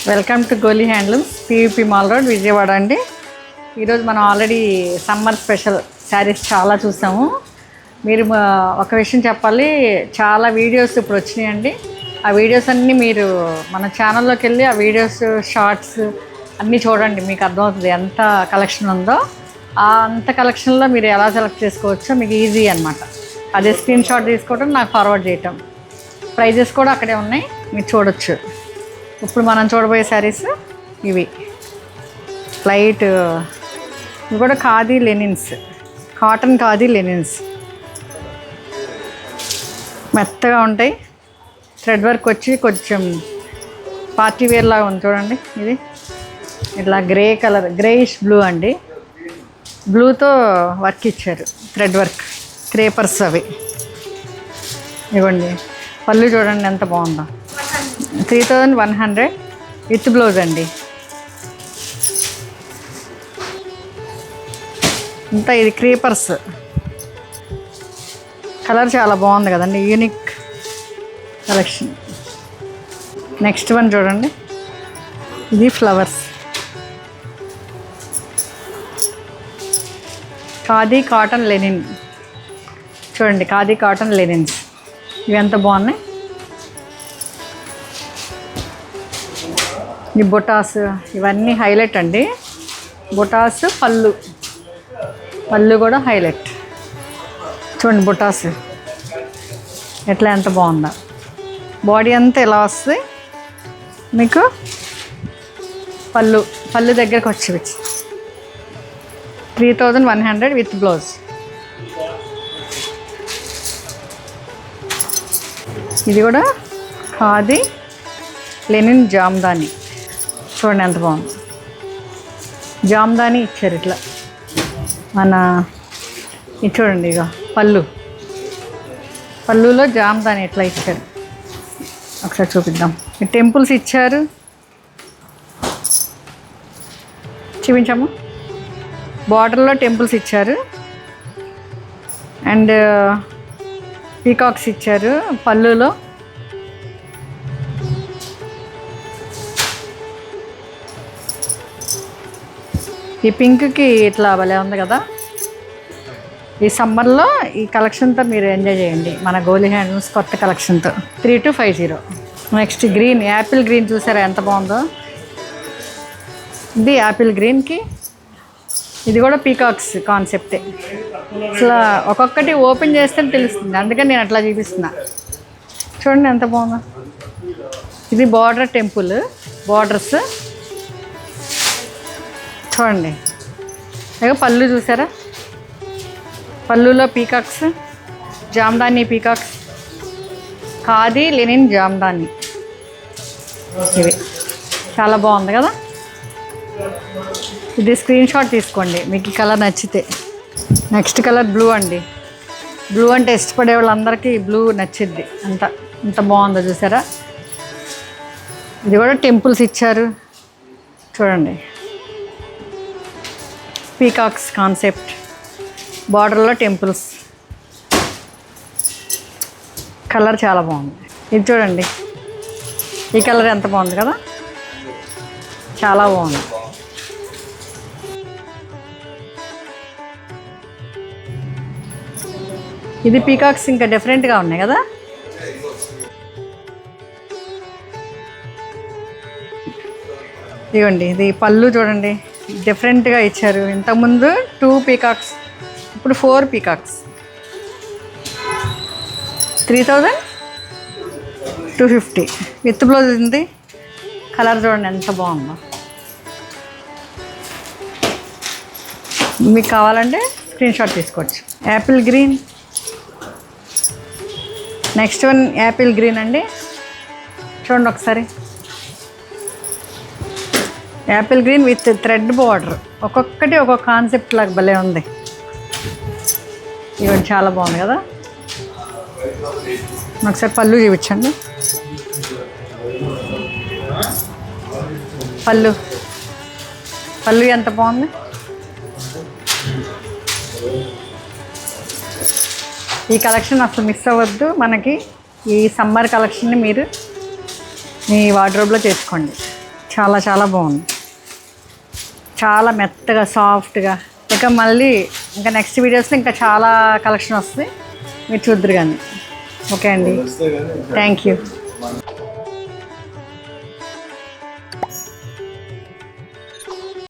Welcome to Goli handlooms, PVP mall road, Vijayawada అండి. ఈరోజు మనం ఆల్రెడీ సమ్మర్ స్పెషల్ శారీస్ చాలా చూసాము. మీరు ఒక విషయం చెప్పాలి, చాలా వీడియోస్ ఇప్పుడు వచ్చినాయండి. ఆ వీడియోస్ అన్నీ మీరు మన ఛానల్లోకి వెళ్ళి ఆ వీడియోస్ షార్ట్స్ అన్నీ చూడండి, మీకు అర్థమవుతుంది ఎంత కలెక్షన్ ఉందో. అంత కలెక్షన్లో మీరు ఎలా సెలెక్ట్ చేసుకోవచ్చో మీకు ఈజీ అనమాట. అదే స్క్రీన్ షాట్ తీసుకోవడం, నాకు ఫార్వర్డ్ చేయటం. ప్రైజెస్ కూడా అక్కడే ఉన్నాయి, మీరు చూడొచ్చు. ఇప్పుడు మనం చూడబోయే శారీస్ ఇవి లైట్, ఇవి కూడా khadi linens, cotton khadi linens, మెత్తగా ఉంటాయి. థ్రెడ్ వర్క్ వచ్చి కొంచెం పార్టీ వేర్ లాగా ఉంది చూడండి. ఇది ఇట్లా గ్రే కలర్, గ్రేయిష్ బ్లూ అండి. బ్లూతో వర్క్ ఇచ్చారు, థ్రెడ్ వర్క్, క్రేపర్స్ అవి. ఇవ్వండి, పళ్ళు చూడండి ఎంత బాగుందో. 3100 విత్ బ్లౌజ్ అండి. ఇంత ఇది క్రీపర్స్ కలర్ చాలా బాగుంది కదండి, యూనిక్ కలెక్షన్. నెక్స్ట్ వన్ చూడండి, ఇది ఫ్లవర్స్, ఖాదీ కాటన్ లెనిన్. చూడండి, ఖాదీ కాటన్ లెనిన్స్ ఇవి ఎంత బాగున్నాయి. ఈ బొటాస్ ఇవన్నీ హైలైట్ అండి. బొటాస్ పళ్ళు కూడా హైలైట్. చూడండి బొటాస్ ఎట్లా ఎంత బాగుందో. బాడీ అంతా ఇలా వస్తుంది మీకు. పళ్ళు దగ్గరకు వచ్చి 3100 విత్ బ్లౌజ్. ఇది కూడా ఖాదీ లెనిన్ జామ్దాని. చూడండి ఎంత బాగుంది. జామ్దాని ఇచ్చారు ఇట్లా మన. ఇది చూడండి, ఇక పళ్ళులో జామ్దాని ఎట్లా ఇచ్చారు ఒకసారి చూపిద్దాం. ఈ టెంపుల్స్ ఇచ్చారు, చూపించాము. బార్డర్లో టెంపుల్స్ ఇచ్చారు అండ్ పీకాక్స్ ఇచ్చారు పళ్ళులో. ఈ పింక్కి ఇట్లా భలే ఉంది కదా. ఈ సమ్మర్లో ఈ కలెక్షన్తో మీరు ఎంజాయ్ చేయండి మన గోలీ హ్యాండ్లూమ్స్ కొత్త కలెక్షన్తో. 3250. నెక్స్ట్ గ్రీన్, యాపిల్ గ్రీన్ చూసారా ఎంత బాగుందో. ఇది యాపిల్ గ్రీన్కి ఇది కూడా పీకాక్స్ కాన్సెప్టే. అసలు ఒక్కొక్కటి ఓపెన్ చేస్తే తెలుస్తుంది, అందుకని నేను అట్లా చూపిస్తున్నా. చూడండి ఎంత బాగుందో. ఇది బార్డర్ టెంపుల్, బార్డర్స్ చూడండి. ఇక పళ్ళు చూసారా, పళ్ళులో peacocks, Jamdani peacocks, khadi linen Jamdani. ఇవి చాలా బాగుంది కదా. ఇది స్క్రీన్ షాట్ తీసుకోండి మీకు ఈ కలర్ నచ్చితే. నెక్స్ట్ కలర్ బ్లూ అండి. బ్లూ అంటే ఇష్టపడే వాళ్ళందరికీ బ్లూ నచ్చిద్ది. ఎంత బాగుందో చూసారా. ఇది కూడా టెంపుల్స్ ఇచ్చారు చూడండి. పీకాక్స్ కాన్సెప్ట్, బార్డర్లో టెంపుల్స్. కలర్ చాలా బాగుంది. ఇది చూడండి, ఈ కలర్ ఎంత బాగుంది కదా, చాలా బాగుంది. ఇది పీకాక్స్ ఇంకా డిఫరెంట్గా ఉన్నాయి కదా. ఇదిగోండి, ఇది పళ్ళు చూడండి డిఫరెంట్గా ఇచ్చారు. ఇంతకుముందు 2 పీకాక్స్, ఇప్పుడు 4 పీకాక్స్. 3250 విత్ బ్లౌజ్ ఉంది. కలర్ చూడండి ఎంత బాగుందో. మీకు కావాలంటే స్క్రీన్ షాట్ తీసుకోవచ్చు. Apple green. Next one Apple green అండి. చూడండి ఒకసారి, Apple green with thread border. ఒక్కొక్కటి ఒక్కొక్క కాన్సెప్ట్ లాగా భలే ఉంది. ఇవి చాలా బాగుంది కదా. ఒకసారి పళ్ళు చూపించండి. పళ్ళు ఎంత బాగుంది. ఈ కలెక్షన్ అసలు మిస్ అవ్వద్దు. మనకి ఈ సమ్మర్ కలెక్షన్ని మీరు మీ వార్డ్రోబ్లో చేసుకోండి. చాలా చాలా బాగుంది, చాలా మెత్తగా సాఫ్ట్గా. ఇంకా మళ్ళీ ఇంకా నెక్స్ట్ వీడియోస్లో ఇంకా చాలా కలెక్షన్ వస్తుంది, మీరు చూద్దరు కానీ. ఓకే అండి, థ్యాంక్ యూ.